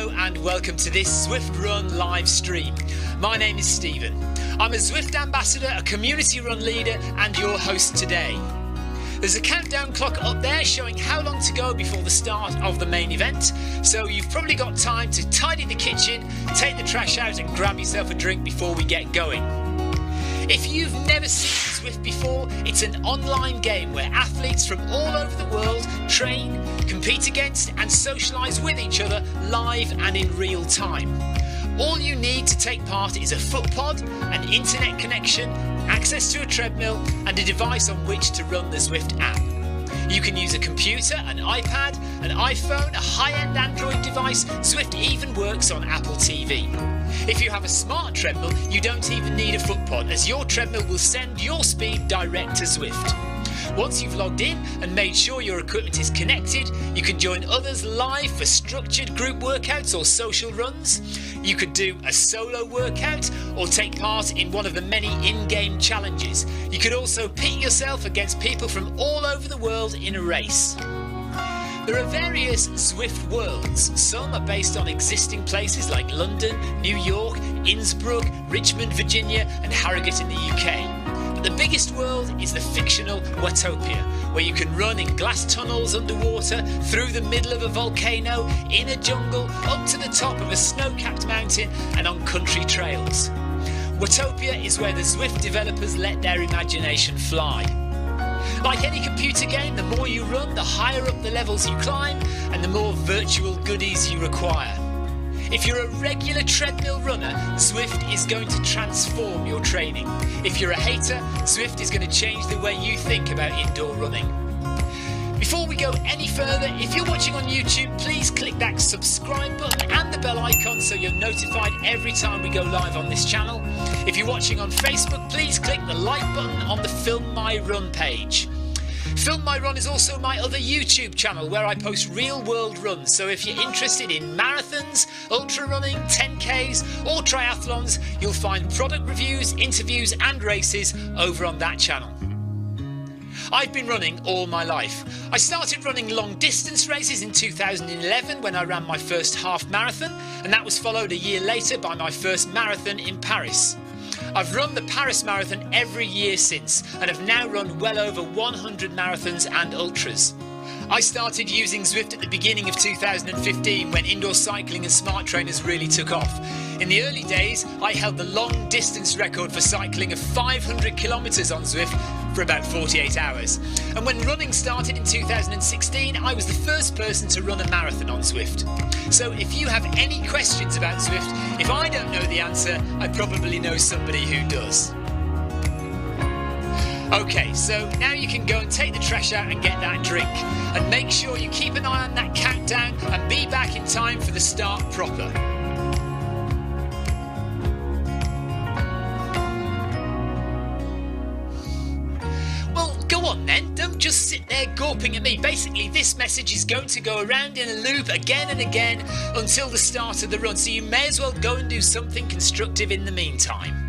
Hello and welcome to this Zwift Run live stream. My name is Stephen. I'm a Zwift ambassador, a community run leader and your host today. There's a countdown clock up there showing how long to go before the start of the main event, so you've probably got time to tidy the kitchen, take the trash out and grab yourself a drink before we get going. If you've never seen Zwift before, it's an online game where athletes from all over the world train, compete against and socialise with each other live and in real time. All you need to take part is a foot pod, an internet connection, access to a treadmill and a device on which to run the Zwift app. You can use a computer, an iPad, an iPhone, a high-end Android device. Zwift even works on Apple TV. If you have a smart treadmill, you don't even need a foot pod, as your treadmill will send your speed direct to Zwift. Once you've logged in and made sure your equipment is connected, you can join others live for structured group workouts or social runs. You could do a solo workout or take part in one of the many in-game challenges. You could also pit yourself against people from all over the world in a race. There are various Zwift worlds. Some are based on existing places like London, New York, Innsbruck, Richmond, Virginia and Harrogate in the UK. The biggest world is the fictional Watopia, where you can run in glass tunnels underwater, through the middle of a volcano, in a jungle, up to the top of a snow-capped mountain and on country trails. Watopia is where the Zwift developers let their imagination fly. Like any computer game, the more you run, the higher up the levels you climb and the more virtual goodies you require. If you're a regular treadmill runner, Zwift is going to transform your training. If you're a hater, Zwift is going to change the way you think about indoor running. Before we go any further, if you're watching on YouTube, please click that subscribe button and the bell icon so you're notified every time we go live on this channel. If you're watching on Facebook, please click the like button on the Film My Run page. Film My Run is also my other YouTube channel where I post real world runs, so if you're interested in marathons, ultra running, 10Ks or triathlons, you'll find product reviews, interviews and races over on that channel. I've been running all my life. I started running long distance races in 2011 when I ran my first half marathon, and that was followed a year later by my first marathon in Paris. I've run the Paris Marathon every year since and have now run well over 100 marathons and ultras. I started using Zwift at the beginning of 2015 when indoor cycling and smart trainers really took off. In the early days, I held the long distance record for cycling of 500 kilometres on Zwift for about 48 hours. And when running started in 2016, I was the first person to run a marathon on Zwift. So if you have any questions about Zwift, if I don't know the answer, I probably know somebody who does. Okay, so now you can go and take the trash out and get that drink. And make sure you keep an eye on that countdown and be back in time for the start proper. Well, go on then, don't just sit there gawping at me. Basically, this message is going to go around in a loop again and again until the start of the run, so you may as well go and do something constructive in the meantime.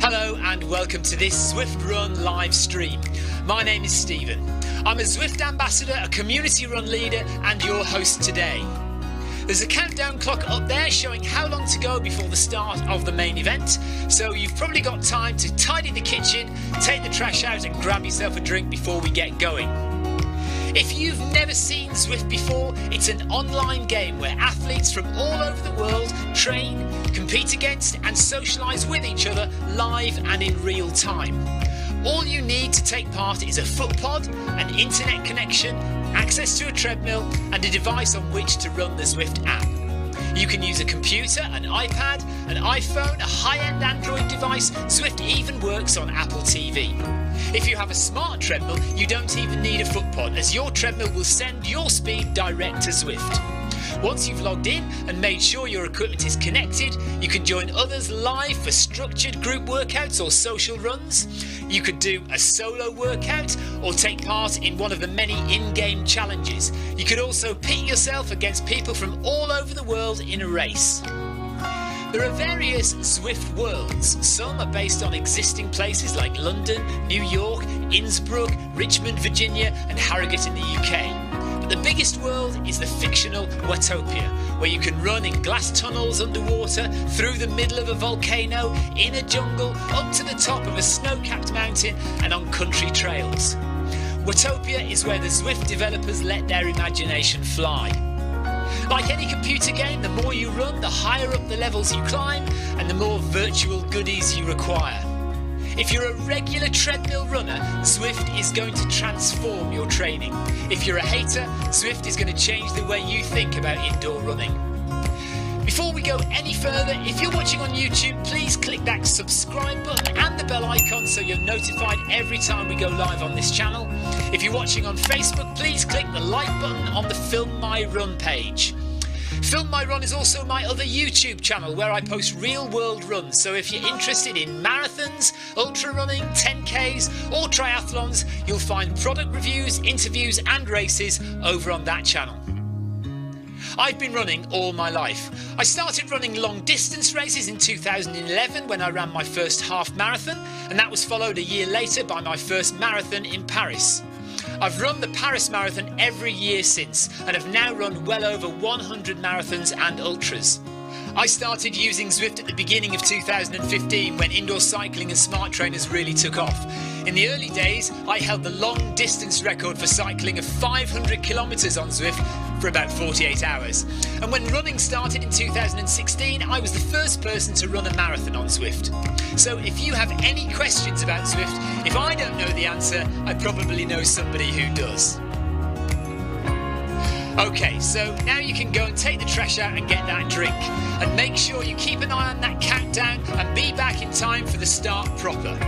Hello and welcome to this Zwift Run live stream. My name is Stephen. I'm a Zwift ambassador, a community run leader and your host today. There's a countdown clock up there showing how long to go before the start of the main event, so you've probably got time to tidy the kitchen, take the trash out and grab yourself a drink before we get going. If you've never seen Zwift before, it's an online game where athletes from all over the world train, compete against and socialise with each other live and in real time. All you need to take part is a foot pod, an internet connection, access to a treadmill and a device on which to run the Zwift app. You can use a computer, an iPad, an iPhone, a high-end Android device. Zwift even works on Apple TV. If you have a smart treadmill, you don't even need a foot pod, as your treadmill will send your speed direct to Zwift. Once you've logged in and made sure your equipment is connected, you can join others live for structured group workouts or social runs. You could do a solo workout or take part in one of the many in-game challenges. You could also pit yourself against people from all over the world in a race. There are various Zwift worlds. Some are based on existing places like London, New York, Innsbruck, Richmond, Virginia and Harrogate in the UK. But the biggest world is the fictional Watopia, where you can run in glass tunnels underwater, through the middle of a volcano, in a jungle, up to the top of a snow-capped mountain and on country trails. Watopia is where the Zwift developers let their imagination fly. Like any computer game, the more you run, the higher up the levels you climb and the more virtual goodies you require. If you're a regular treadmill runner, Zwift is going to transform your training. If you're a hater, Zwift is going to change the way you think about indoor running. Before we go any further, if you're watching on YouTube, please click that subscribe button and the bell icon so you're notified every time we go live on this channel. If you're watching on Facebook, please click the like button on the Film My Run page. Film My Run is also my other YouTube channel where I post real world runs, so if you're interested in marathons, ultra running, 10Ks or triathlons, you'll find product reviews, interviews and races over on that channel. I've been running all my life. I started running long distance races in 2011 when I ran my first half marathon, and that was followed a year later by my first marathon in Paris. I've run the Paris Marathon every year since and have now run well over 100 marathons and ultras. I started using Zwift at the beginning of 2015 when indoor cycling and smart trainers really took off. In the early days, I held the long distance record for cycling of 500 kilometres on Zwift for about 48 hours. And when running started in 2016, I was the first person to run a marathon on Zwift. So if you have any questions about Zwift, if I don't know the answer, I probably know somebody who does. Okay, so now you can go and take the trash out and get that drink. And make sure you keep an eye on that countdown and be back in time for the start proper.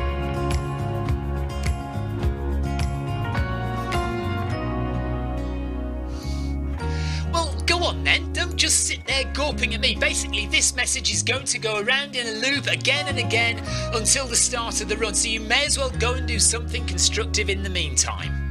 Well, go on then, don't just sit there gawping at me. Basically, this message is going to go around in a loop again and again until the start of the run, so you may as well go and do something constructive in the meantime.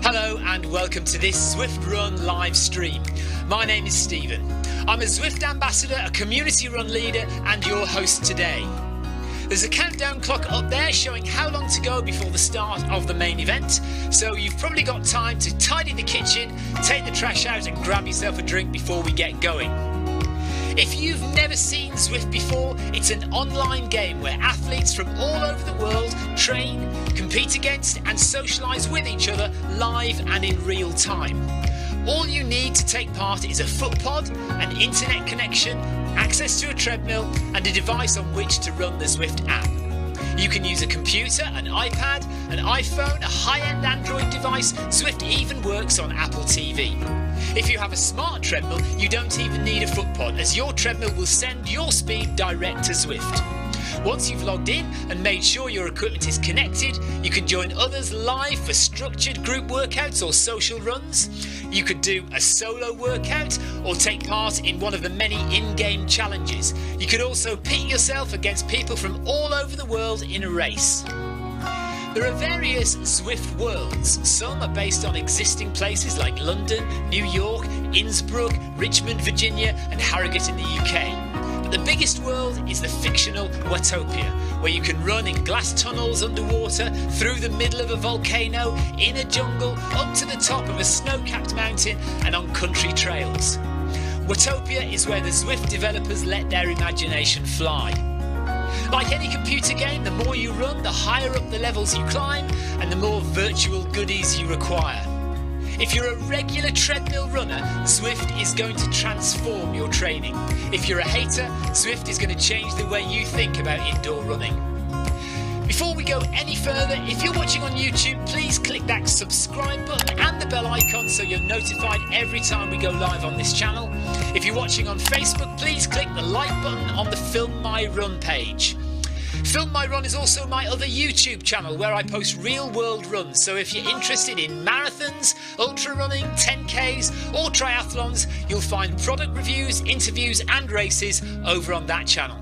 Hello and welcome to this Zwift Run live stream. My name is Stephen. I'm a Zwift ambassador, a community run leader and your host today. There's a countdown clock up there showing how long to go before the start of the main event, so you've probably got time to tidy the kitchen, take the trash out and grab yourself a drink before we get going. If you've never seen Zwift before, it's an online game where athletes from all over the world train, compete against and socialise with each other live and in real time. All you need to take part is a foot pod, an internet connection, access to a treadmill and a device on which to run the Zwift app. You can use a computer, an iPad, an iPhone, a high-end Android device. Zwift even works on Apple TV. If you have a smart treadmill, you don't even need a foot pod, as your treadmill will send your speed direct to Zwift. Once you've logged in and made sure your equipment is connected, you can join others live for structured group workouts or social runs. You could do a solo workout or take part in one of the many in-game challenges. You could also pit yourself against people from all over the world in a race. There are various Zwift worlds. Some are based on existing places like London, New York, Innsbruck, Richmond, Virginia and Harrogate in the UK. But the biggest world is the fictional Watopia, where you can run in glass tunnels underwater, through the middle of a volcano, in a jungle, up to the top of a snow-capped mountain and on country trails. Watopia is where the Zwift developers let their imagination fly. Like any computer game, the more you run, the higher up the levels you climb and the more virtual goodies you require. If you're a regular treadmill runner, Zwift is going to transform your training. If you're a hater, Zwift is going to change the way you think about indoor running. Before we go any further, if you're watching on YouTube, please click that subscribe button and the bell icon so you're notified every time we go live on this channel. If you're watching on Facebook, please click the like button on the Film My Run page. Film My Run is also my other YouTube channel where I post real world runs, so if you're interested in marathons, ultra running, 10Ks or triathlons, you'll find product reviews, interviews and races over on that channel.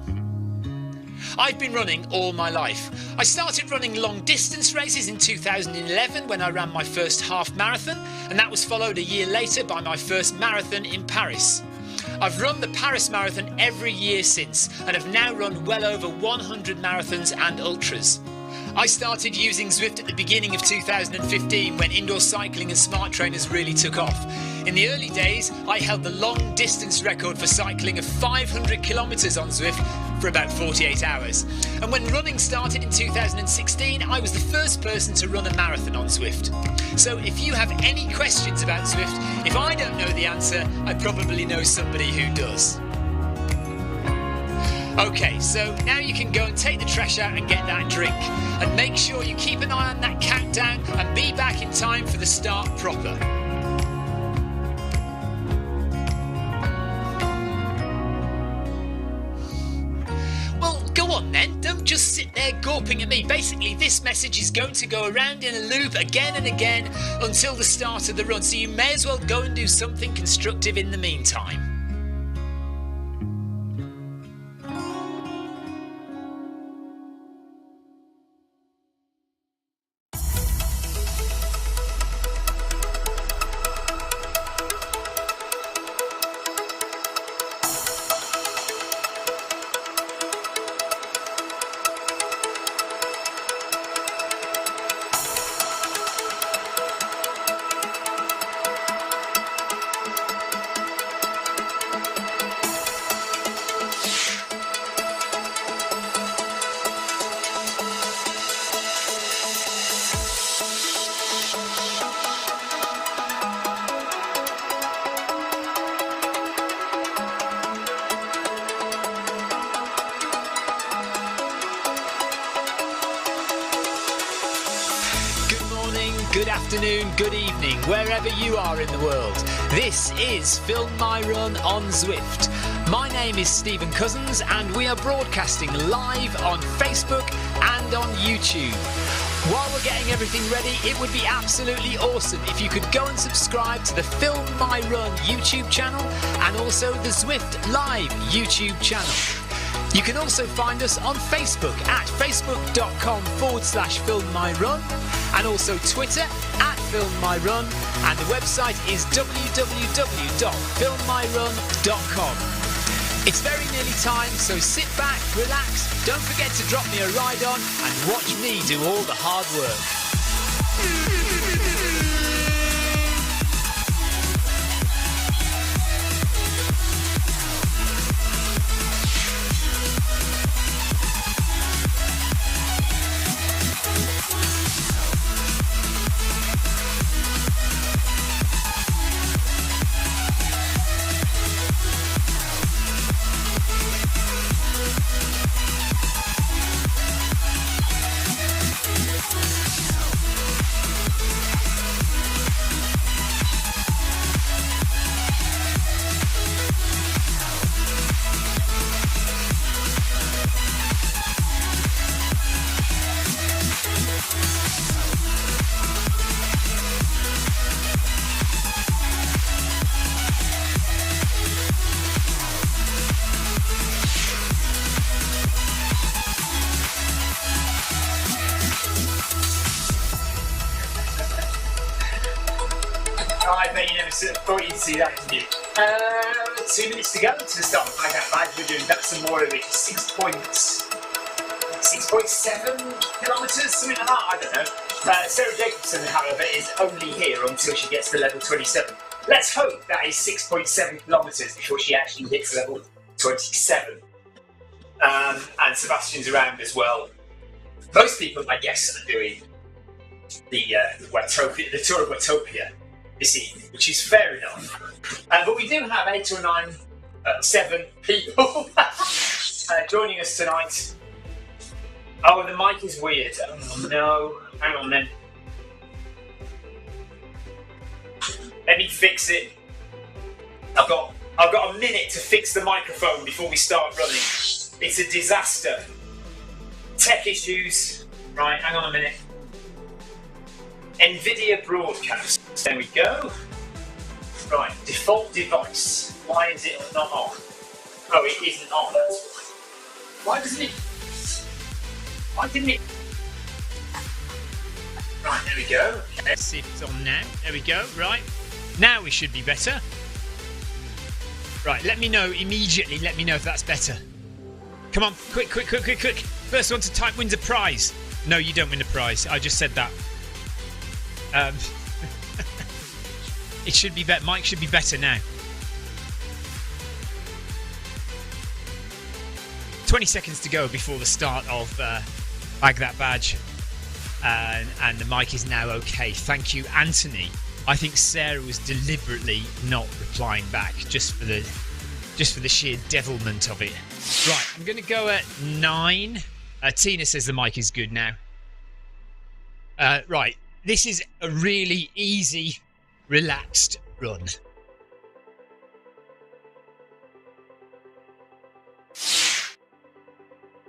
I've been running all my life. I started running long distance races in 2011 when I ran my first half marathon, and that was followed a year later by my first marathon in Paris. I've run the Paris Marathon every year since and have now run well over 100 marathons and ultras. I started using Zwift at the beginning of 2015 when indoor cycling and smart trainers really took off. In the early days, I held the long distance record for cycling of 500 kilometres on Zwift for about 48 hours. And when running started in 2016, I was the first person to run a marathon on Zwift. So if you have any questions about Zwift, if I don't know the answer, I probably know somebody who does. Okay, so now you can go and take the trash out and get that drink. And make sure you keep an eye on that countdown and be back in time for the start proper. Well, go on then, don't just sit there gawping at me. Basically, this message is going to go around in a loop again and again until the start of the run, so you may as well go and do something constructive in the meantime. Good afternoon, good evening, wherever you are in the world. This is Film My Run on Zwift. My name is Stephen Cousins and we are broadcasting live on Facebook and on YouTube. While we're getting everything ready, it would be absolutely awesome if you could go and subscribe to the Film My Run YouTube channel and also the Zwift Live YouTube channel. You can also find us on Facebook at facebook.com/filmmyrun and also Twitter at filmmyrun, and the website is www.filmmyrun.com. It's very nearly time, so sit back, relax, don't forget to drop me a ride on and watch me do all the hard work. I bet you never thought you'd see that, did you? 2 minutes to go to the start of the Blackout Badge. We're doing that's Amore, which is 6.7 kilometres, something like that, I don't know. Sarah Jacobson, however, is only here until she gets to level 27. Let's hope that is 6.7 kilometres before she actually hits level 27. And Sebastian's around as well. Most people, I guess, are doing the tour of Watopia this evening, which is fair enough. But we do have 8 or 9, 7 people joining us tonight. Oh, the mic is weird. Oh no, hang on then. Let me fix it. I've got a minute to fix the microphone before we start running. It's a disaster. Tech issues. Right, hang on a minute. NVIDIA broadcast. There we go. Right, default device. Why is it not on? Oh, it isn't on. Why doesn't it? I didn't. Right, there we go. Okay. Let's see if it's on now. There we go. Right. Now we should be better. Right, let me know immediately. Let me know if that's better. Come on, quick. First one to type wins a prize. No, you don't win a prize. I just said that. It should be better. Mike should be better now. 20 seconds to go before the start of Bag That Badge. And the mic is now okay. Thank you, Anthony. I think Sarah was deliberately not replying back just for the sheer devilment of it. Right, I'm going to go at 9. Tina says the mic is good now. Right, this is a really easy, relaxed run.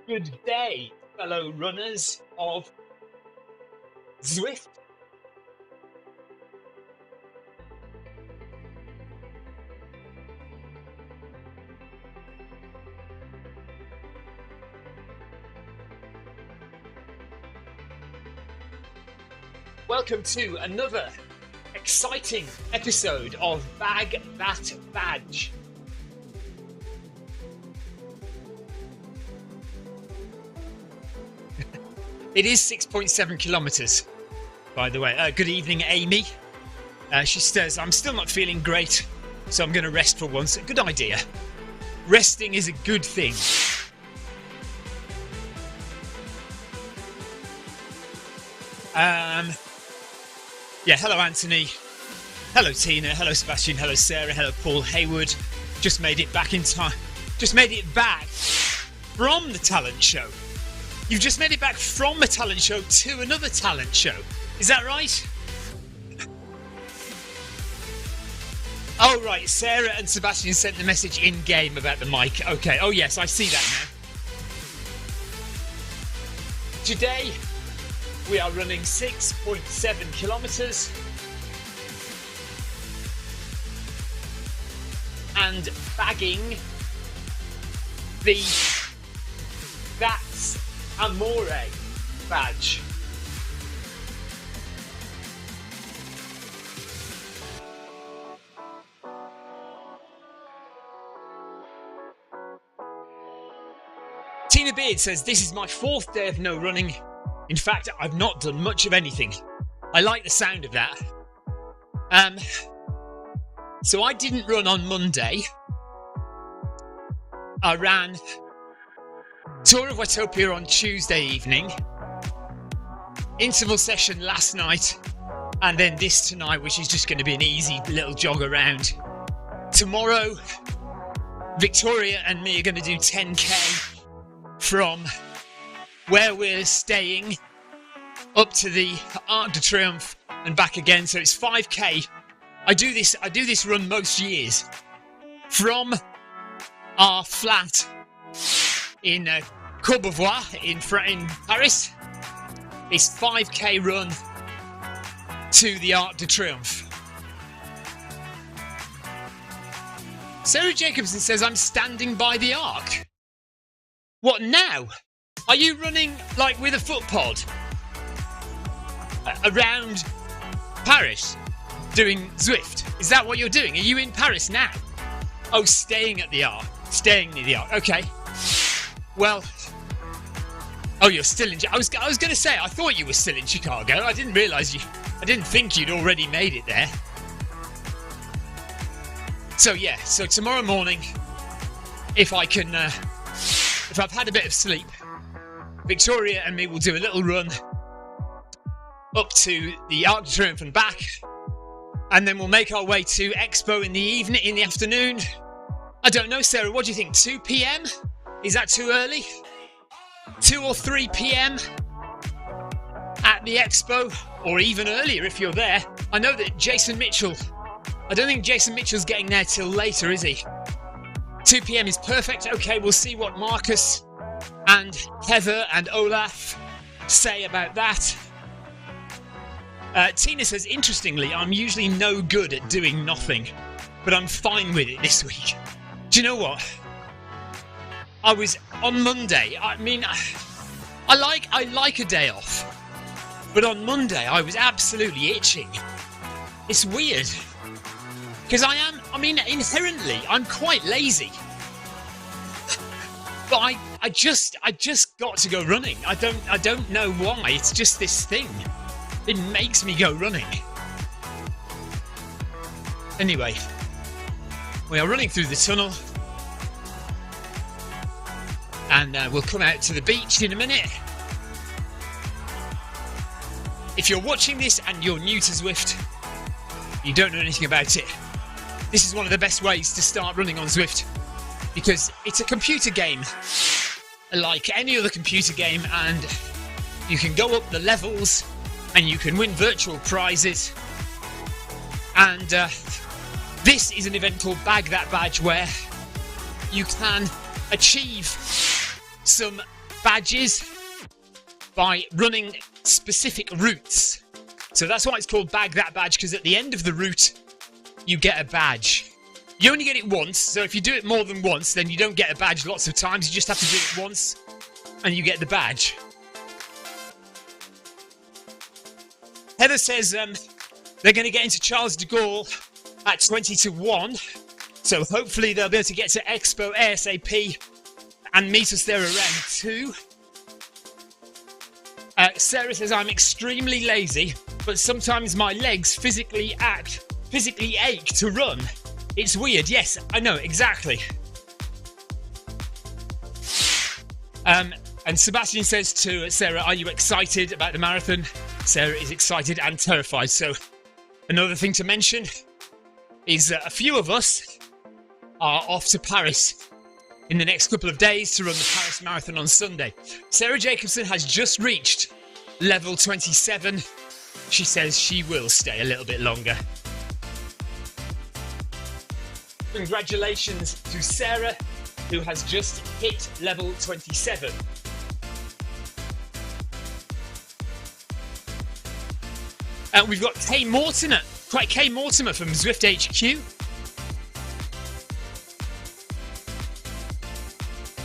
Good day, fellow runners of Zwift. Welcome to another exciting episode of Bag That Badge. It is 6.7 kilometres, by the way. Good evening, Amy. She says, I'm still not feeling great, so I'm going to rest for once. Good idea. Resting is a good thing. Yeah, hello, Anthony. Hello, Tina. Hello, Sebastian. Hello, Sarah. Hello, Paul Haywood. Just made it back in time. Just made it back from the talent show. You've just made it back from a talent show to another talent show. Is that right? Oh, right. Sarah and Sebastian sent the message in-game about the mic. Okay. Oh, yes. I see that now. Today, we are running 6.7 kilometres. And bagging the That's Amore badge. Tina Beard says, this is my 4th day of no running. In fact, I've not done much of anything. I like the sound of that. So I didn't run on Monday. I ran Tour of Watopia on Tuesday evening, interval session last night, and then this tonight, which is just going to be an easy little jog around. Tomorrow, Victoria and me are going to do 10k from where we're staying up to the Arc de Triomphe and back again. So it's 5k. I do this run most years from our flat in Courbevoie in Paris. It's 5k run to the Arc de Triomphe. Sarah Jacobson says, I'm standing by the Arc. What now? Are you running like with a foot pod around Paris doing Zwift? Is that what you're doing? Are you in Paris now? Oh, staying at the Arc. Staying near the Arc. Okay. Well, oh, you're still in... I was going to say, I thought you were still in Chicago. I didn't realise you... I didn't think you'd already made it there. So, yeah. So, tomorrow morning, if I can... if I've had a bit of sleep, Victoria and me will do a little run up to the Arc de Triomphe and back. And then we'll make our way to Expo in the afternoon. I don't know, Sarah, what do you think? 2 p.m? Is that too early? 2 or 3 p.m. at the Expo, or even earlier if you're there. I know that Jason Mitchell, I don't think Jason Mitchell's getting there till later, is he? 2 p.m. is perfect. Okay, we'll see what Marcus and Heather and Olaf say about that. Tina says, interestingly, I'm usually no good at doing nothing, but I'm fine with it this week. Do you know what? I was on Monday. I mean, I like a day off, but on Monday I was absolutely itching. It's weird, because inherently I'm quite lazy, but I just got to go running. I don't know why. It's just this thing. It makes me go running. Anyway, we are running through the tunnel, and we'll come out to the beach in a minute. If you're watching this and you're new to Zwift, you don't know anything about it, this is one of the best ways to start running on Zwift, because it's a computer game like any other computer game, and you can go up the levels and you can win virtual prizes. And this is an event called Bag That Badge, where you can achieve some badges by running specific routes. So that's why it's called Bag That Badge, because at the end of the route you get a badge. You only get it once, so if you do it more than once, then you don't get a badge lots of times. You just have to do it once and you get the badge. Heather says they're going to get into Charles de Gaulle at 20 to 1, so hopefully they'll be able to get to Expo ASAP and meet us there around 2. Sarah says, I'm extremely lazy, but sometimes my legs physically ache to run. It's weird. Yes, I know, exactly. And Sebastian says to Sarah, are you excited about the marathon? Sarah is excited and terrified. So another thing to mention is a few of us are off to Paris in the next couple of days to run the Paris Marathon on Sunday. Sarah Jacobson has just reached level 27. She says she will stay a little bit longer. Congratulations to Sarah, who has just hit level 27. We've got Kay Mortimer from Zwift HQ.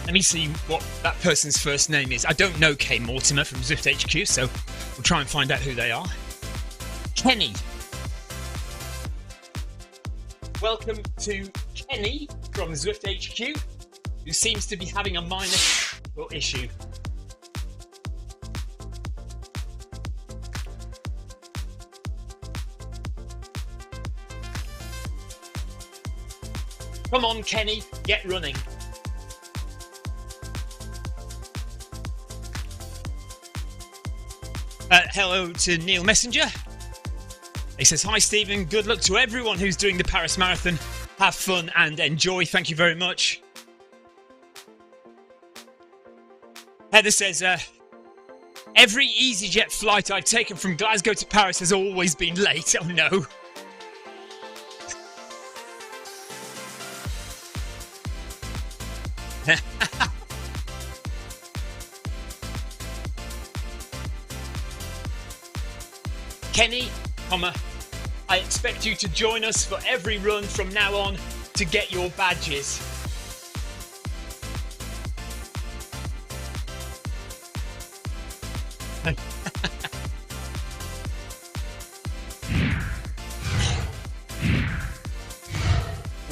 Let me see what that person's first name is. I don't know Kay Mortimer from Zwift HQ, so we'll try and find out who they are. Kenny. Welcome to Kenny from Zwift HQ, who seems to be having a minor issue. Come on, Kenny, get running. Hello to Neil Messenger. He says, hi Stephen, good luck to everyone who's doing the Paris Marathon. Have fun and enjoy. Thank you very much. Heather says, every EasyJet flight I've taken from Glasgow to Paris has always been late. Oh no. Kenny, I expect you to join us for every run from now on to get your badges.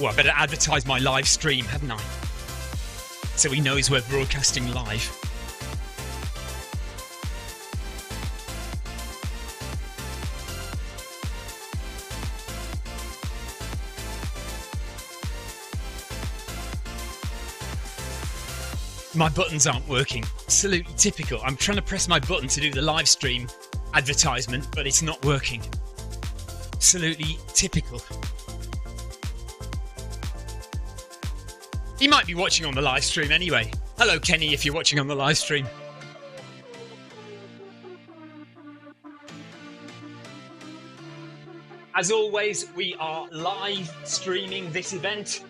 Oh, I better advertise my live stream, hadn't I? So he knows we're broadcasting live. My buttons aren't working. Absolutely typical. I'm trying to press my button to do the live stream advertisement, but it's not working. Absolutely typical. He might be watching on the live stream anyway. Hello, Kenny, if you're watching on the live stream. As always, we are live streaming this event.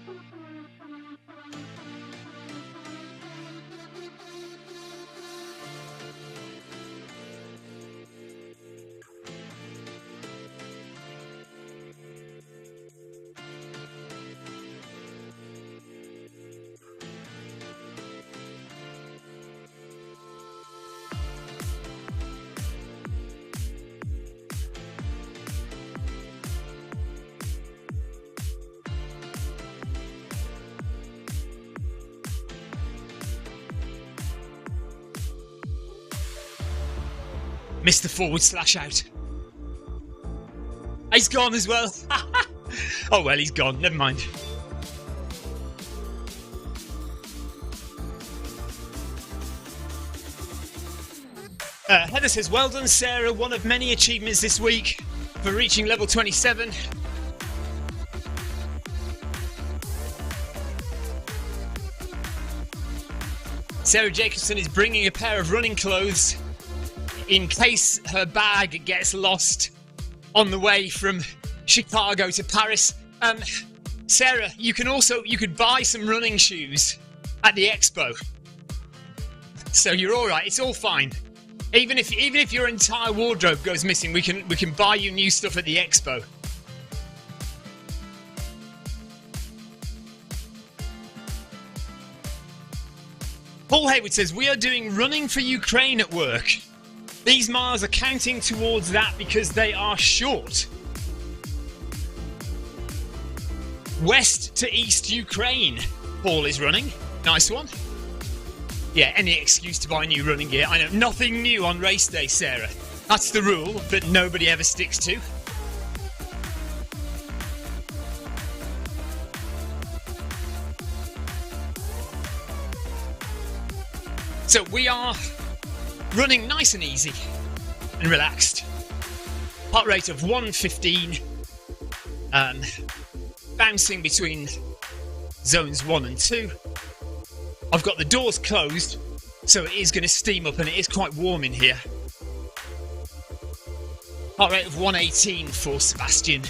Missed the forward slash out. He's gone as well. Oh well, he's gone. Never mind. Heather says, well done, Sarah. One of many achievements this week for reaching level 27. Sarah Jacobson is bringing a pair of running clothes in case her bag gets lost on the way from Chicago to Paris. Sarah, you could buy some running shoes at the expo. So you're all right. It's all fine. Even if your entire wardrobe goes missing, we can buy you new stuff at the expo. Paul Hayward says, we are doing running for Ukraine at work. These miles are counting towards that because they are short. West to East Ukraine, Paul is running. Nice one. Yeah, any excuse to buy new running gear. I know, nothing new on race day, Sarah. That's the rule that nobody ever sticks to. So we are running nice and easy and relaxed. Heart rate of 115. Bouncing between zones 1 and 2. I've got the doors closed, so it is going to steam up and it is quite warm in here. Heart rate of 118 for Sebastian.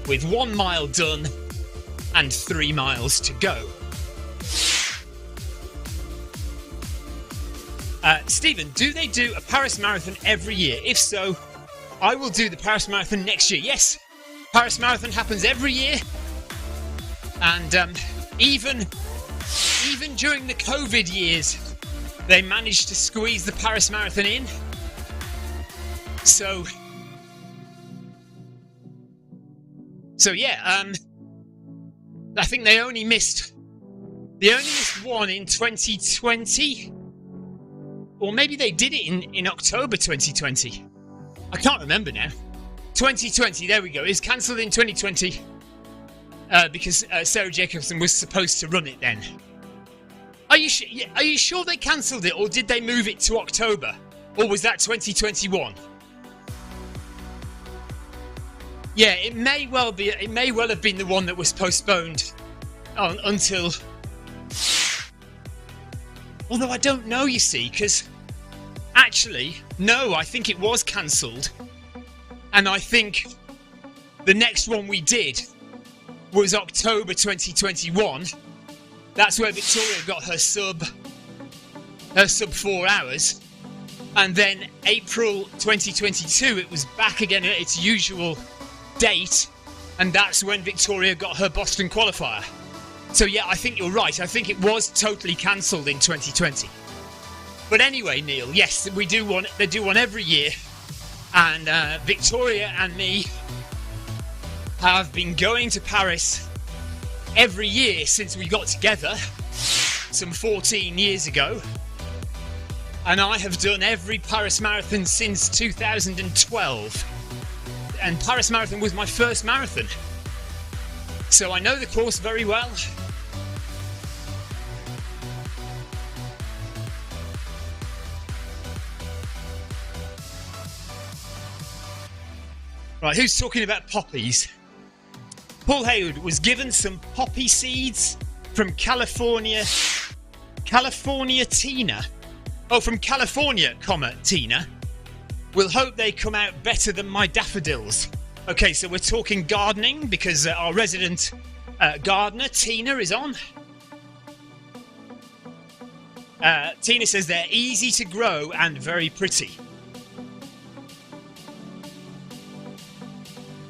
With 1 mile done and 3 miles to go. Stephen, do they do a Paris Marathon every year? If so, I will do the Paris Marathon next year. Yes, Paris Marathon happens every year. And even during the COVID years, they managed to squeeze the Paris Marathon in. So yeah, I think they only missed one in 2020. Or maybe they did it in October 2020. I can't remember now. 2020, there we go. It's cancelled in 2020 because Sarah Jacobson was supposed to run it then. Are you sure they cancelled it, or did they move it to October? Or was that 2021? Yeah, it may well be. It may well have been the one that was postponed until. Although I don't know, you see, because actually, no, I think it was cancelled. And I think the next one we did was October 2021. That's where Victoria got her sub 4 hours. And then April 2022, it was back again at its usual date. And that's when Victoria got her Boston qualifier. So yeah, I think you're right. I think it was totally cancelled in 2020. But anyway, Neil, yes, they do one every year. And Victoria and me have been going to Paris every year since we got together, some 14 years ago. And I have done every Paris Marathon since 2012. And Paris Marathon was my first marathon. So I know the course very well. Right, who's talking about poppies? Paul Hayward was given some poppy seeds from California Tina. Oh, from California, Tina. We'll hope they come out better than my daffodils. Okay, so we're talking gardening because our resident gardener, Tina, is on. Tina says they're easy to grow and very pretty.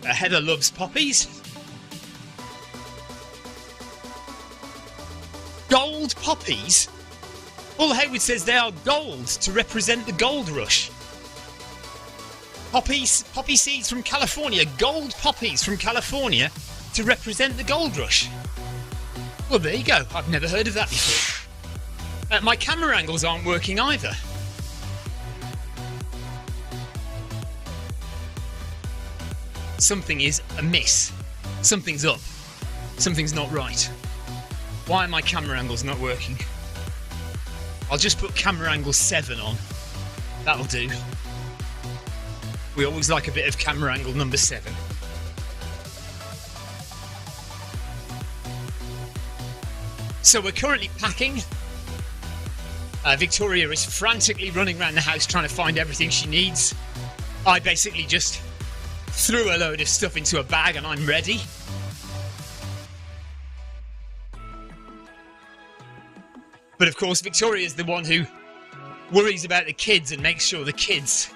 Heather loves poppies. Gold poppies? Paul Hayward says they are gold to represent the gold rush. Poppy seeds from California, gold poppies from California to represent the gold rush. Well, there you go. I've never heard of that before. My camera angles aren't working either. something is amiss. Something's up. Something's not right. Why are my camera angles not working? I'll just put camera angle 7 on. That'll do. We always like a bit of camera angle number 7. So we're currently packing. Victoria is frantically running around the house trying to find everything she needs. I basically just threw a load of stuff into a bag and I'm ready. But of course, Victoria is the one who worries about the kids and makes sure the kids...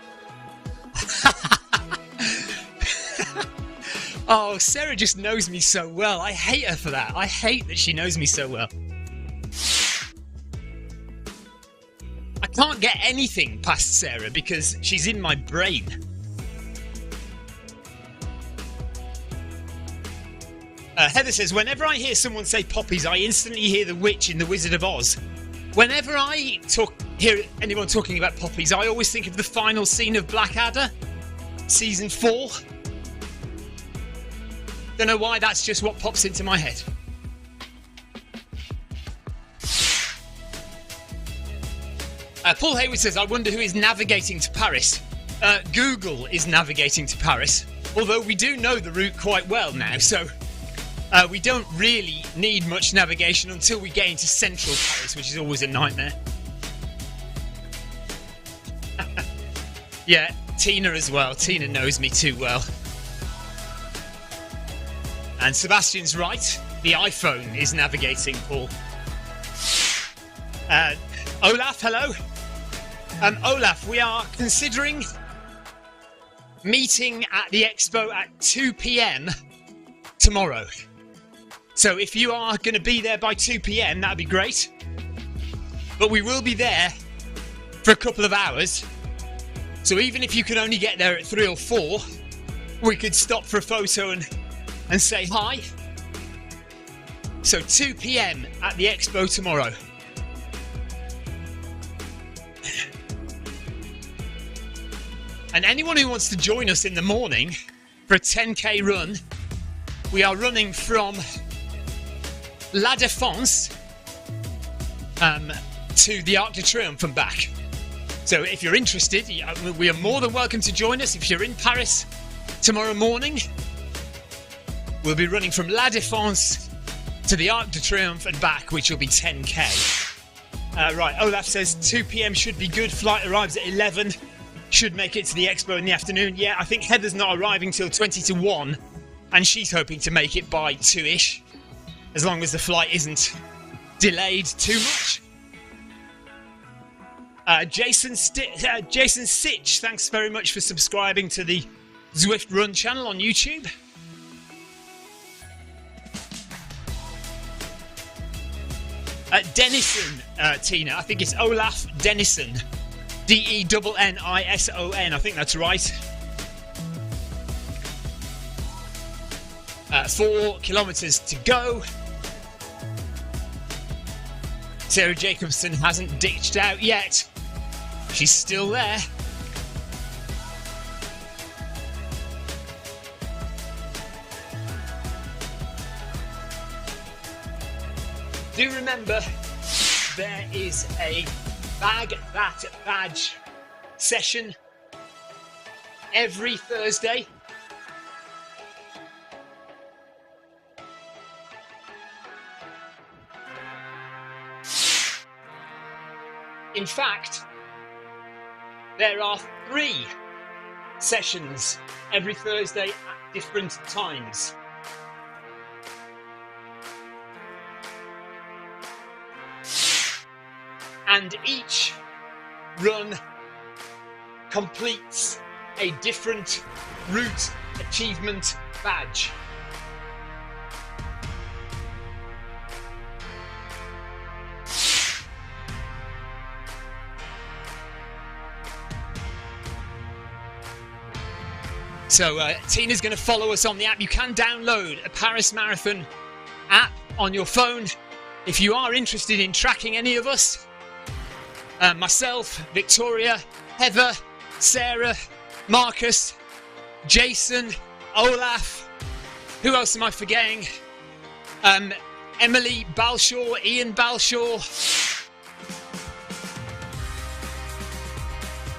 Oh, Sarah just knows me so well. I hate her for that. I hate that she knows me so well. I can't get anything past Sarah because she's in my brain. Heather says, whenever I hear someone say poppies, I instantly hear the witch in The Wizard of Oz. Whenever I hear anyone talking about poppies, I always think of the final scene of Blackadder, season 4. Don't know why, that's just what pops into my head. Paul Hayward says, I wonder who is navigating to Paris. Google is navigating to Paris, although we do know the route quite well now, so we don't really need much navigation until we get into central Paris, which is always a nightmare. Yeah, Tina as well. Tina knows me too well. And Sebastian's right. The iPhone is navigating, Paul. Olaf, hello. Olaf, we are considering meeting at the expo at 2 p.m. tomorrow. So if you are going to be there by 2 p.m, that'd be great. But we will be there for a couple of hours. So even if you can only get there at 3 or 4, we could stop for a photo and say hi. So 2 p.m. at the expo tomorrow. And anyone who wants to join us in the morning for a 10k run, we are running from La Défense to the Arc de Triomphe and back. So if you're interested, we are more than welcome to join us. If you're in Paris tomorrow morning, we'll be running from La Défense to the Arc de Triomphe and back, which will be 10k. Right, Olaf says 2 p.m. should be good. Flight arrives at 11. Should make it to the expo in the afternoon. Yeah, I think Heather's not arriving till 20 to 1, and she's hoping to make it by 2-ish, as long as the flight isn't delayed too much. Jason Sitch, thanks very much for subscribing to the Zwift Run channel on YouTube. Dennison, Tina, I think it's Olaf Dennison. Dennison, I think that's right. 4 kilometres to go. Sarah Jacobson hasn't ditched out yet. She's still there. Do remember, there is a Bag That Badge session every Thursday. In fact, there are 3 sessions every Thursday at different times. And each run completes a different Route Achievement Badge. So Tina's going to follow us on the app. You can download a Paris Marathon app on your phone if you are interested in tracking any of us. Myself, Victoria, Heather, Sarah, Marcus, Jason, Olaf. Who else am I forgetting? Emily Balshaw, Ian Balshaw.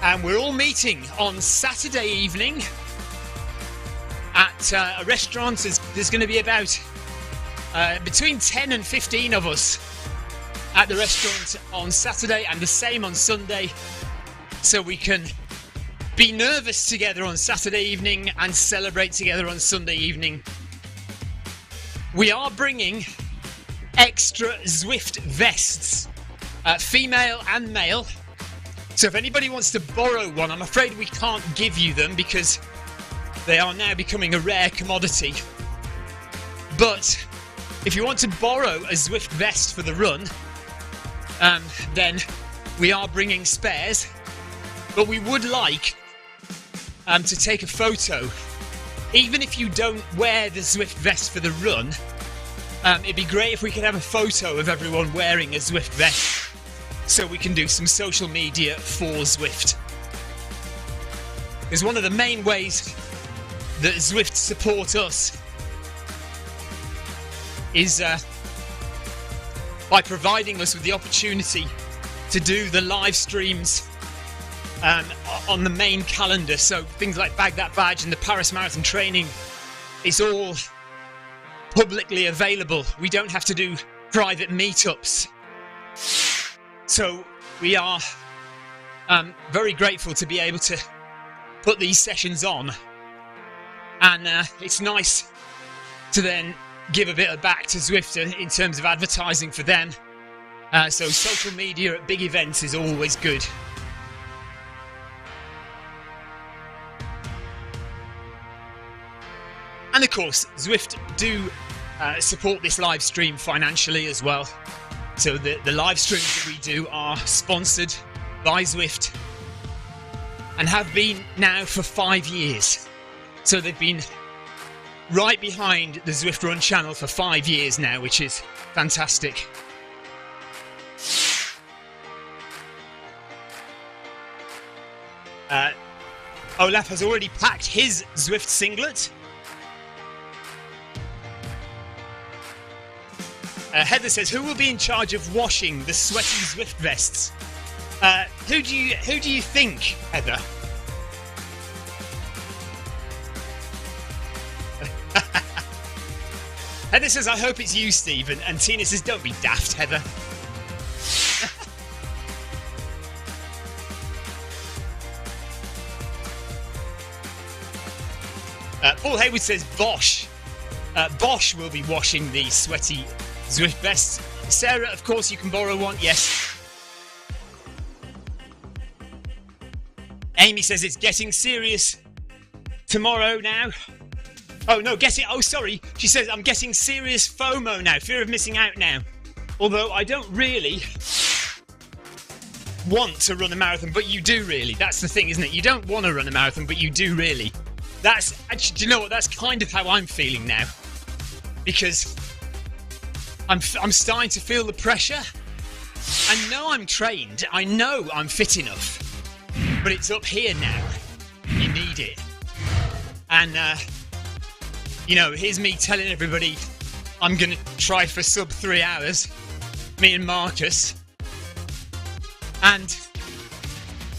And we're all meeting on Saturday evening at a restaurant. There's going to be about between 10 and 15 of us at the restaurant on Saturday, and the same on Sunday, so we can be nervous together on Saturday evening and celebrate together on Sunday evening. We are bringing extra Zwift vests, female and male. So if anybody wants to borrow one, I'm afraid we can't give you them because they are now becoming a rare commodity. But if you want to borrow a Zwift vest for the run, then we are bringing spares. But we would like to take a photo. Even if you don't wear the Zwift vest for the run, it'd be great if we could have a photo of everyone wearing a Zwift vest, so we can do some social media for Zwift. Because one of the main ways that Zwift support us is by providing us with the opportunity to do the live streams on the main calendar. So things like Bag That Badge and the Paris Marathon training is all publicly available. We don't have to do private meetups. So we are very grateful to be able to put these sessions on, and it's nice to then give a bit back to Zwift in terms of advertising for them. So social media at big events is always good. And of course, Zwift do support this live stream financially as well. So the live streams that we do are sponsored by Zwift and have been now for 5 years. So they've been right behind the Zwift Run channel for 5 years now, which is fantastic. Olaf has already packed his Zwift singlet. Heather says, who will be in charge of washing the sweaty Zwift vests? Who do you think, Heather? Heather says, I hope it's you, Stephen. And Tina says, don't be daft, Heather. Paul Hayward says, Bosch. Bosch will be washing the sweaty Zwift vests. Sarah, of course, you can borrow one. Yes. Amy says it's getting serious tomorrow now. Oh no, sorry. She says I'm getting serious FOMO now, fear of missing out now. Although I don't really want to run a marathon, but you do really. That's the thing, isn't it? You don't want to run a marathon, but you do really. That's actually, do you know what? That's kind of how I'm feeling now, because I'm starting to feel the pressure. I know I'm trained. I know I'm fit enough, but it's up here now. You need it. And, here's me telling everybody I'm going to try for sub 3 hours, me and Marcus. And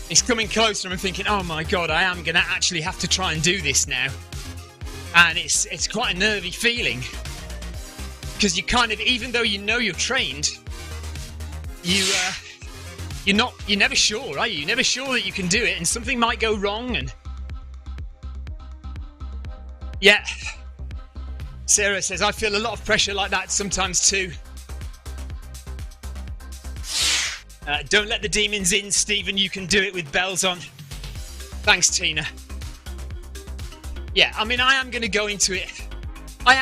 it's coming closer and I'm thinking, oh my God, I am going to actually have to try and do this now. And it's quite a nervy feeling. Because you kind of, even though you know you're trained, you're never sure, are you? You're never sure that you can do it, and something might go wrong. And yeah, Sarah says I feel a lot of pressure like that sometimes too. Don't let the demons in, Stephen. You can do it with bells on. Thanks, Tina. Yeah, I mean, I am going to go into it. I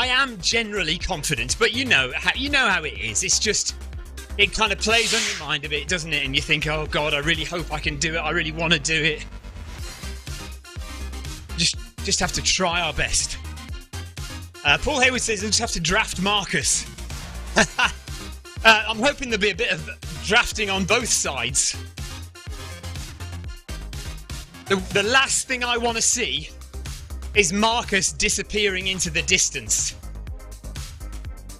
am generally confident, but you know how it is. It's just, it kind of plays on your mind a bit, doesn't it? And you think, oh God, I really hope I can do it. I really want to do it. Just have to try our best. Paul Hayward says we'll just have to draft Marcus. I'm hoping there'll be a bit of drafting on both sides. The last thing I want to see is Marcus disappearing into the distance.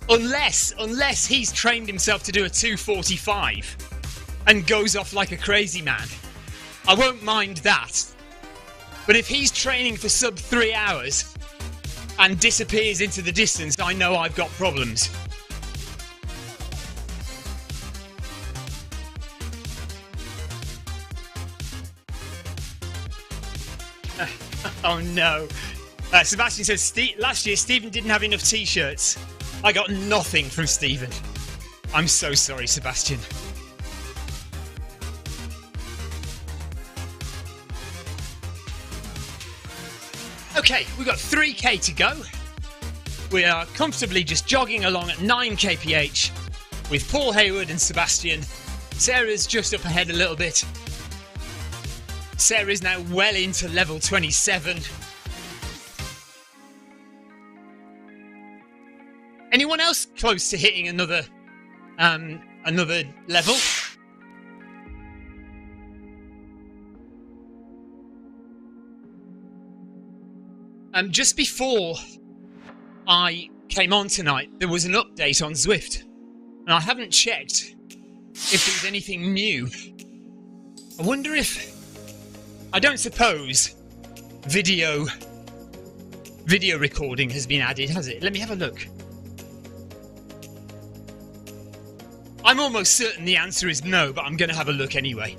Unless he's trained himself to do a 2:45 and goes off like a crazy man. I won't mind that. But if he's training for sub 3 hours and disappears into the distance, I know I've got problems. Oh no. Sebastian says, last year Stephen didn't have enough t-shirts. I got nothing from Stephen. I'm so sorry, Sebastian. Okay, we've got 3k to go. We are comfortably just jogging along at 9 kph with Paul Hayward and Sebastian. Sarah's just up ahead a little bit. Sarah's now well into level 27. Anyone else close to hitting another level? Just before I came on tonight, there was an update on Zwift, and I haven't checked if there was anything new. I wonder if... I don't suppose video recording has been added, has it? Let me have a look. I'm almost certain the answer is no, but I'm going to have a look anyway.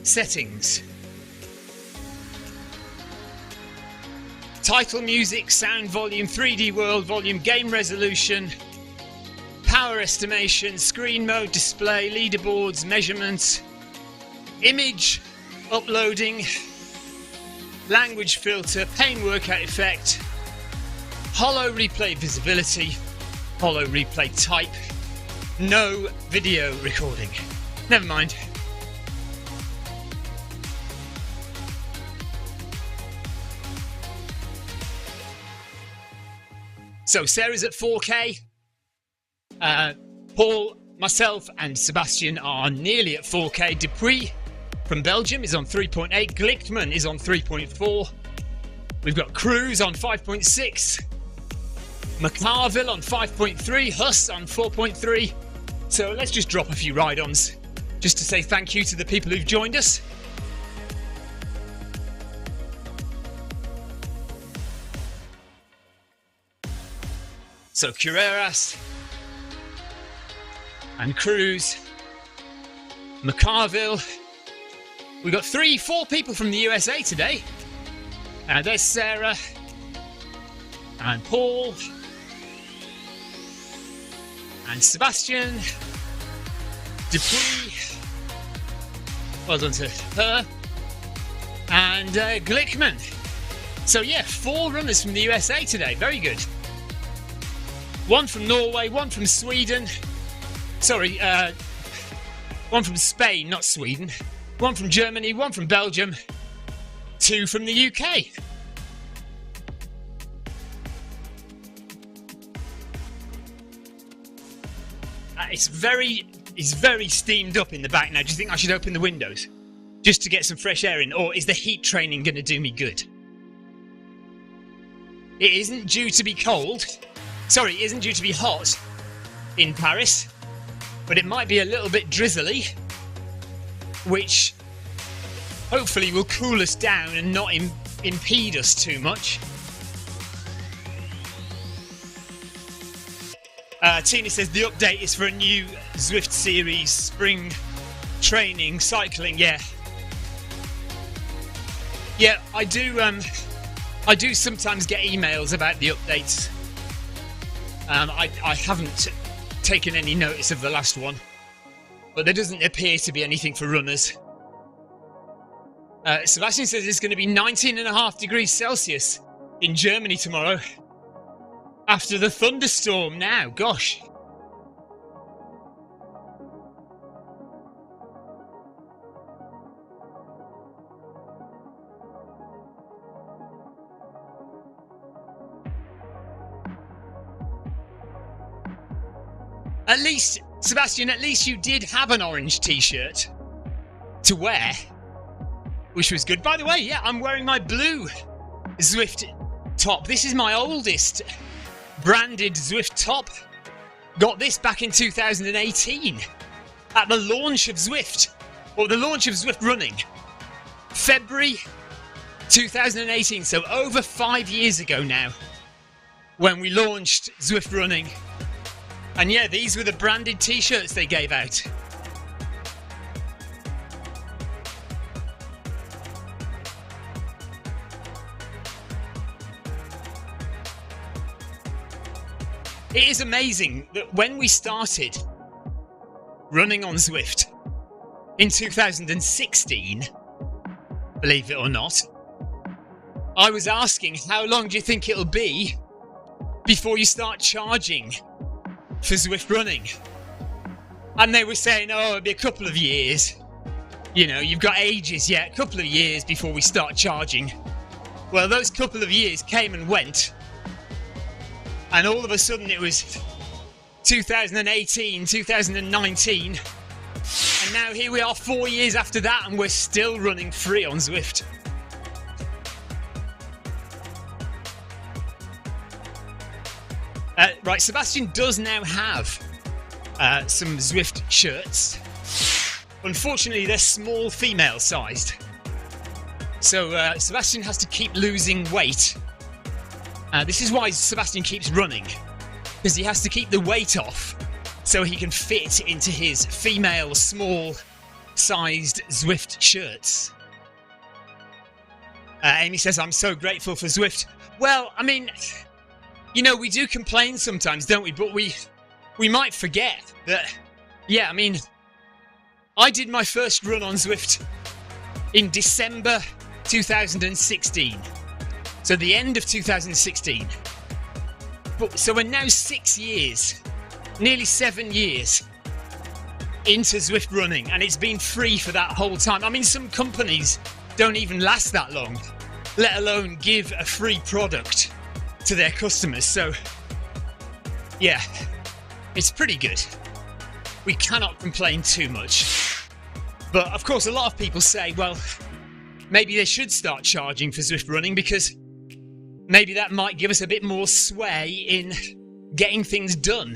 Settings. Title music, sound volume, 3D world volume, game resolution, power estimation, screen mode, display, leaderboards, measurements, image, uploading, language filter, pain workout effect, hollow replay visibility, hollow replay type, no video recording. Never mind. So Sarah's at 4k. Paul, myself and Sebastian are nearly at 4k. Dupuis from Belgium is on 3.8. Glickman is on 3.4. We've got Cruz on 5.6. McCarville on 5.3. Huss on 4.3. So let's just drop a few ride-ons just to say thank you to the people who've joined us. So Carreras and Cruz, McCarville. We've got 4 people from the USA today. There's Sarah and Paul and Sebastian, Dupuis. Well done to her. And Glickman. So yeah, 4 runners from the USA today. Very good. 1 from Norway, 1 from Sweden. Sorry, 1 from Spain, not Sweden. 1 from Germany, 1 from Belgium, 2 from the UK. It's very steamed up in the back now. Do you think I should open the windows just to get some fresh air in, or is the heat training going to do me good? It isn't due to be cold. Sorry, it isn't due to be hot in Paris, but it might be a little bit drizzly, which hopefully will cool us down and not impede us too much. Tina says the update is for a new Zwift series, spring training, cycling. Yeah, I do sometimes get emails about the updates. I haven't taken any notice of the last one, but there doesn't appear to be anything for runners. Sebastian says it's going to be 19.5 degrees Celsius in Germany tomorrow after the thunderstorm now. Gosh. At least, Sebastian, at least you did have an orange t-shirt to wear, which was good. By the way, yeah, I'm wearing my blue Zwift top. This is my oldest branded Zwift top. Got this back in 2018 at the launch of Zwift, or the launch of Zwift Running. February 2018, so over 5 years ago now, when we launched Zwift Running. And yeah, these were the branded t-shirts they gave out. It is amazing that when we started running on Zwift in 2016, believe it or not, I was asking, how long do you think it'll be before you start charging for Zwift Running? And they were saying, oh, it'll be a couple of years. You know, you've got ages yet, a couple of years before we start charging. Well, those couple of years came and went. And all of a sudden it was 2018, 2019. And now here we are 4 years after that and we're still running free on Zwift. Right, Sebastian does now have some Zwift shirts. Unfortunately, they're small female sized. So Sebastian has to keep losing weight. This is why Sebastian keeps running, because he has to keep the weight off so he can fit into his female small sized Zwift shirts. Amy says, I'm so grateful for Zwift. Well, I mean, you know, we do complain sometimes, don't we? But we might forget that, yeah, I mean, I did my first run on Zwift in December 2016. So the end of 2016. So we're now 6 years, nearly 7 years into Zwift Running, and it's been free for that whole time. I mean, some companies don't even last that long, let alone give a free product to their customers. So yeah, it's pretty good. We cannot complain too much. But of course, a lot of people say, well, maybe they should start charging for Zwift Running because maybe that might give us a bit more sway in getting things done.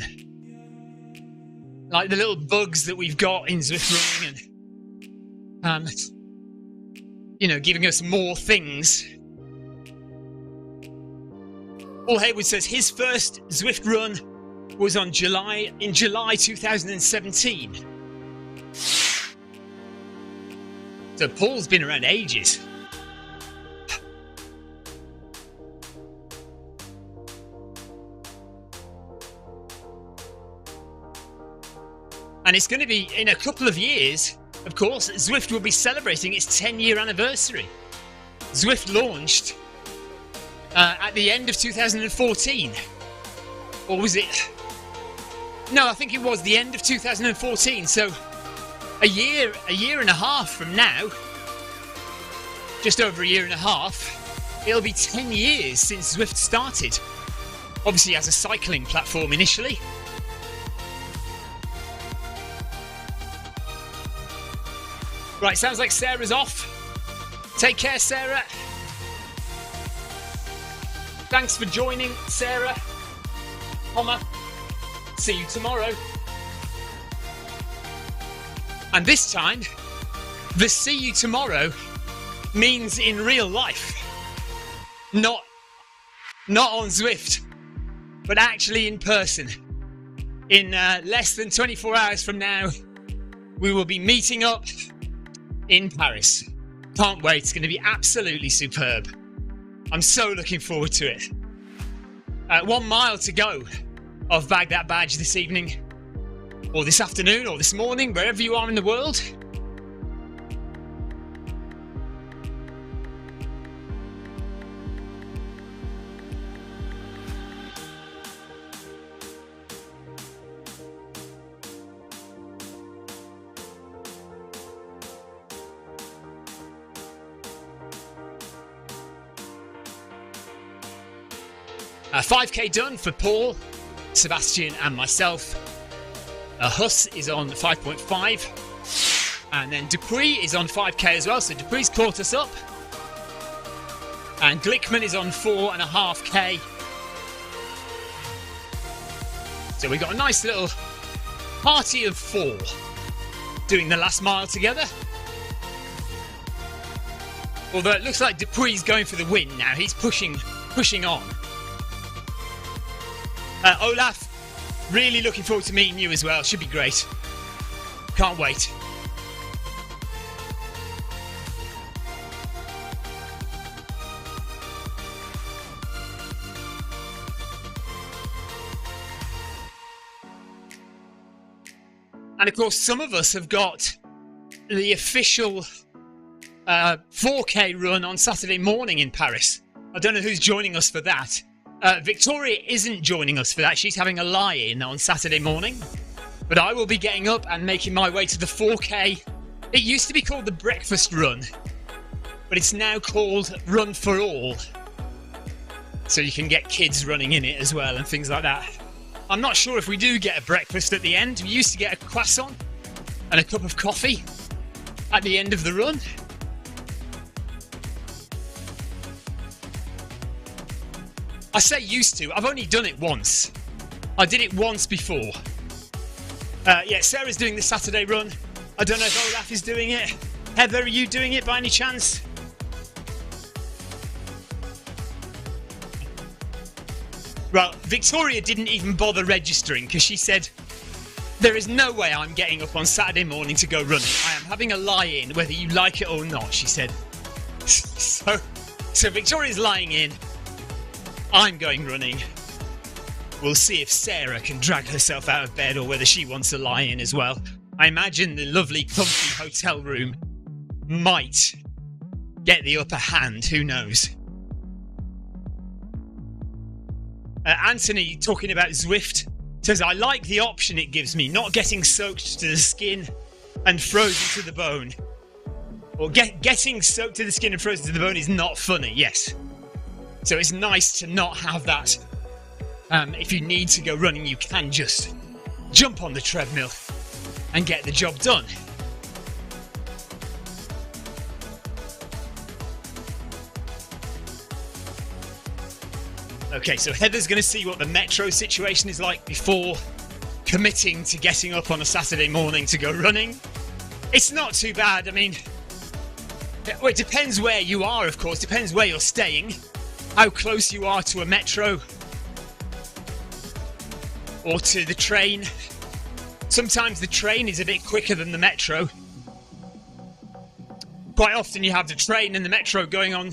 Like the little bugs that we've got in Zwift Running and you know, giving us more things. Paul Hayward says his first Zwift run was in July 2017. So Paul's been around ages. And it's going to be in a couple of years, of course, Zwift will be celebrating its 10-year anniversary. Zwift launched at the end of 2014. Or was it? No, I think it was the end of 2014. So a year and a half from now, just over a year and a half, it'll be 10 years since Zwift started. Obviously as a cycling platform initially. Right, sounds like Sarah's off. Take care, Sarah. Thanks for joining, Sarah. See you tomorrow. And this time, the see you tomorrow means in real life. Not on Zwift, but actually in person. In less than 24 hours from now, we will be meeting up in Paris. Can't wait, it's going to be absolutely superb. I'm so looking forward to it. 1 mile to go of Bag That Badge this evening, or this afternoon, or this morning, wherever you are in the world. A 5k done for Paul, Sebastian and myself. Huss is on 5.5 and then Dupuy is on 5k as well, so Dupuy's caught us up. And Glickman is on 4.5k. So we got a nice little party of 4 doing the last mile together. Although it looks like Dupuy's going for the win now. He's pushing on. Olaf, really looking forward to meeting you as well. Should be great. Can't wait. And of course, some of us have got the official 4K run on Saturday morning in Paris. I don't know who's joining us for that. Victoria isn't joining us for that. She's having a lie-in on Saturday morning. But I will be getting up and making my way to the 4K. It used to be called the Breakfast Run, but it's now called Run for All. So you can get kids running in it as well and things like that. I'm not sure if we do get a breakfast at the end. We used to get a croissant and a cup of coffee at the end of the run. I say used to. I've only done it once. I did it once before. Yeah, Sarah's doing the Saturday run. I don't know if Olaf is doing it. Heather, are you doing it by any chance? Well, Victoria didn't even bother registering because she said, there is no way I'm getting up on Saturday morning to go running. I am having a lie-in whether you like it or not, she said. So Victoria's lying in. I'm going running. We'll see if Sarah can drag herself out of bed or whether she wants to lie in as well. I imagine the lovely comfy hotel room might get the upper hand, who knows. Anthony, talking about Zwift, says, I like the option it gives me, not getting soaked to the skin and frozen to the bone. Well, getting soaked to the skin and frozen to the bone is not funny, yes. So it's nice to not have that. If you need to go running, you can just jump on the treadmill and get the job done. Okay, so Heather's going to see what the metro situation is like before committing to getting up on a Saturday morning to go running. It's not too bad. I mean, well, it depends where you are, of course. Depends where you're staying, how close you are to a metro or to the train. Sometimes the train is a bit quicker than the metro. Quite often you have the train and the metro going on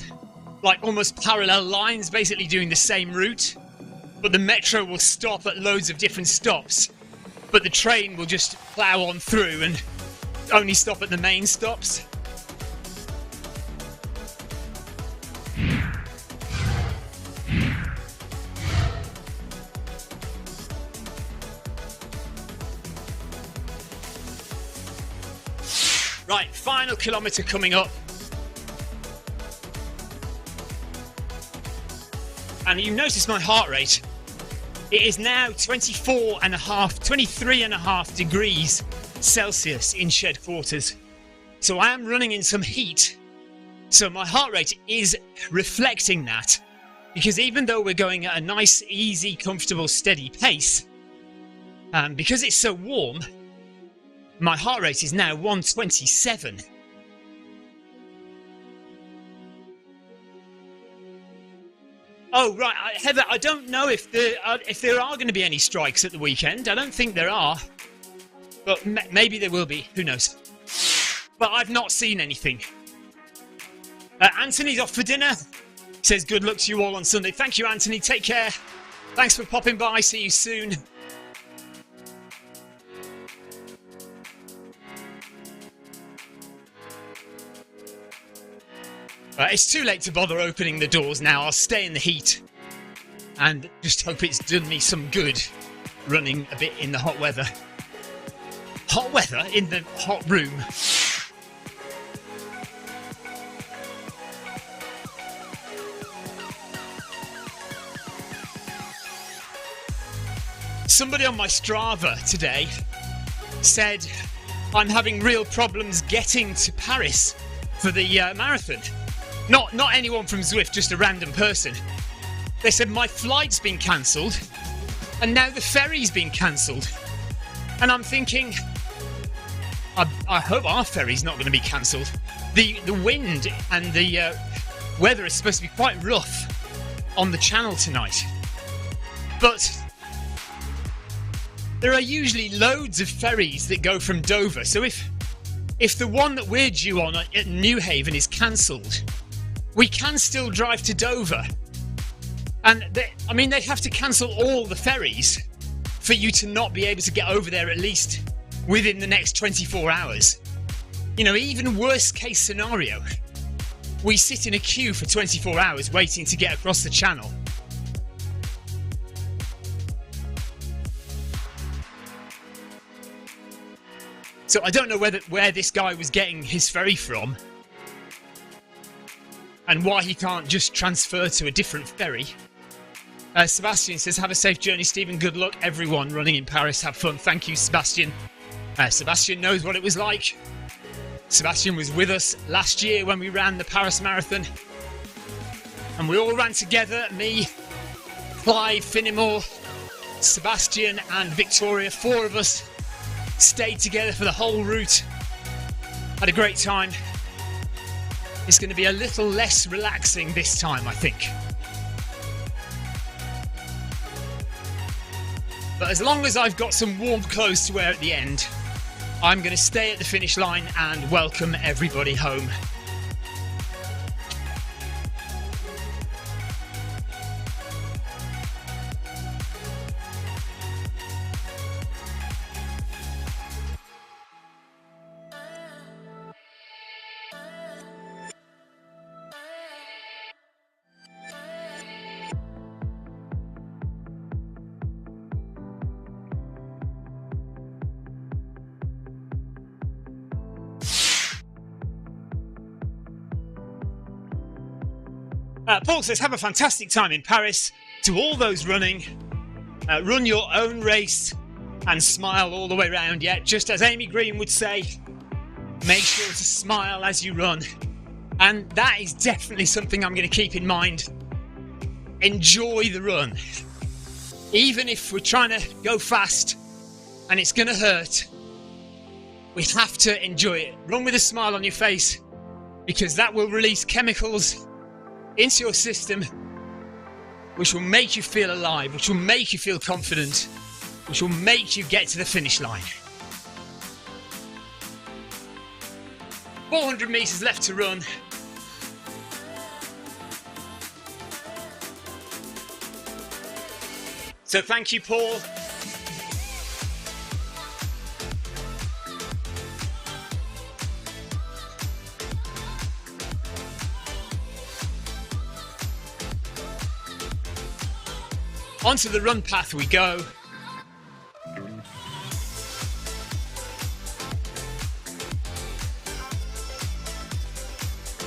like almost parallel lines, basically doing the same route, but the metro will stop at loads of different stops, but the train will just plough on through and only stop at the main stops. Right, final kilometre coming up. And you notice my heart rate. It is now 23.5 degrees Celsius in shed quarters. So I am running in some heat. So my heart rate is reflecting that. Because even though we're going at a nice, easy, comfortable, steady pace, because it's so warm, my heart rate is now 127. Oh, right, Heather, I don't know if there are going to be any strikes at the weekend. I don't think there are. But maybe there will be. Who knows? But I've not seen anything. Anthony's off for dinner. Says good luck to you all on Sunday. Thank you, Anthony. Take care. Thanks for popping by. See you soon. It's too late to bother opening the doors now. I'll stay in the heat and just hope it's done me some good running a bit in the hot weather. Hot weather in the hot room. Somebody on my Strava today said I'm having real problems getting to Paris for the marathon. Not anyone from Zwift, just a random person. They said, my flight's been cancelled, and now the ferry's been cancelled. And I'm thinking, I hope our ferry's not going to be cancelled. The wind and the weather is supposed to be quite rough on the channel tonight. But there are usually loads of ferries that go from Dover. So if the one that we're due on at Newhaven is cancelled, we can still drive to Dover. And they'd have to cancel all the ferries for you to not be able to get over there at least within the next 24 hours. You know, even worst case scenario, we sit in a queue for 24 hours waiting to get across the channel. So I don't know where this guy was getting his ferry from and why he can't just transfer to a different ferry. Sebastian says, have a safe journey, Stephen. Good luck, everyone running in Paris. Have fun. Thank you, Sebastian. Sebastian knows what it was like. Sebastian was with us last year when we ran the Paris Marathon. And we all ran together. Me, Clive, Finnemore, Sebastian and Victoria. 4 of us stayed together for the whole route. Had a great time. It's going to be a little less relaxing this time, I think. But as long as I've got some warm clothes to wear at the end, I'm going to stay at the finish line and welcome everybody home. Paul says, have a fantastic time in Paris. To all those running, run your own race and smile all the way around. Yeah, just as Amy Green would say, make sure to smile as you run. And that is definitely something I'm going to keep in mind. Enjoy the run. Even if we're trying to go fast and it's going to hurt, we have to enjoy it. Run with a smile on your face, because that will release chemicals into your system which will make you feel alive, which will make you feel confident, which will make you get to the finish line. 400 metres left to run. So thank you, Paul. Onto the run path we go.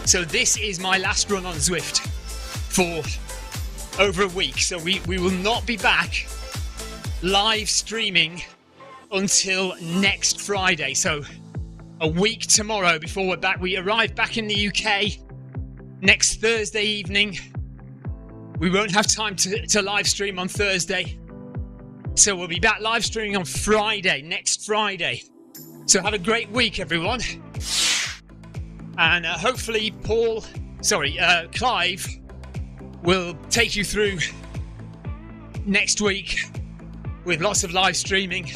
So this is my last run on Zwift for over a week. So we will not be back live streaming until next Friday. So a week tomorrow before we're back. We arrive back in the UK next Thursday evening. We won't have time to live stream on Thursday. So we'll be back live streaming on Friday, next Friday. So have a great week, everyone. And hopefully Clive will take you through next week with lots of live streaming.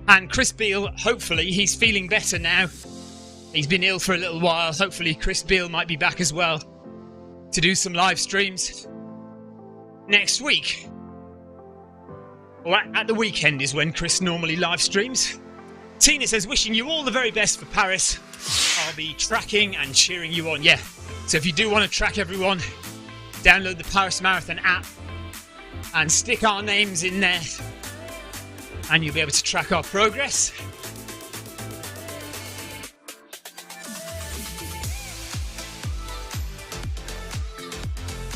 And Chris Beale, hopefully he's feeling better now. He's been ill for a little while. Hopefully Chris Beale might be back as well to do some live streams next week. Or at the weekend is when Chris normally live streams. Tina says, wishing you all the very best for Paris. I'll be tracking and cheering you on. Yeah, so if you do want to track everyone, download the Paris Marathon app and stick our names in there and you'll be able to track our progress.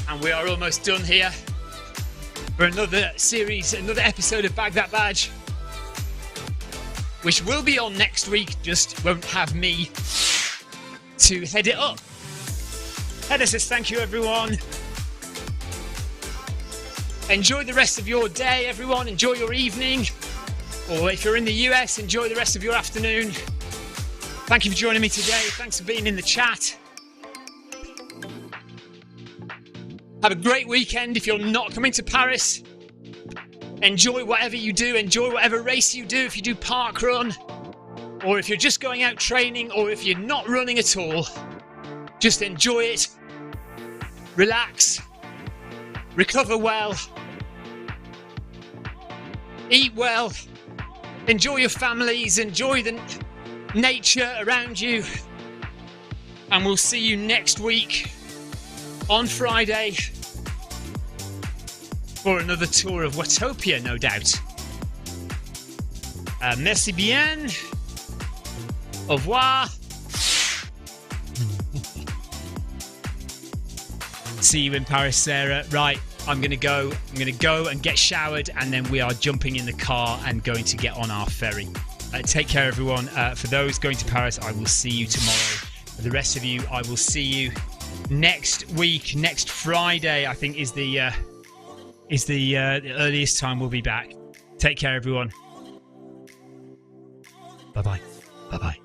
And we are almost done here for another series, another episode of Bag That Badge, which will be on next week, just won't have me to head it up. Heather says thank you, everyone. Enjoy the rest of your day, everyone. Enjoy your evening. Or if you're in the US, enjoy the rest of your afternoon. Thank you for joining me today. Thanks for being in the chat. Have a great weekend if you're not coming to Paris. Enjoy whatever you do. Enjoy whatever race you do. If you do park run, or if you're just going out training, or if you're not running at all, just enjoy it. Relax. Recover well. Eat well. Enjoy your families. Enjoy the nature around you. And we'll see you next week on Friday for another tour of Watopia, no doubt. Merci bien. Au revoir. See you in Paris, Sarah. Right, I'm going to go and get showered, and then we are jumping in the car and going to get on our ferry. Take care, everyone. For those going to Paris, I will see you tomorrow. For the rest of you, I will see you next week. Next Friday, I think, is the earliest time we'll be back. Take care, everyone. Bye-bye. Bye-bye.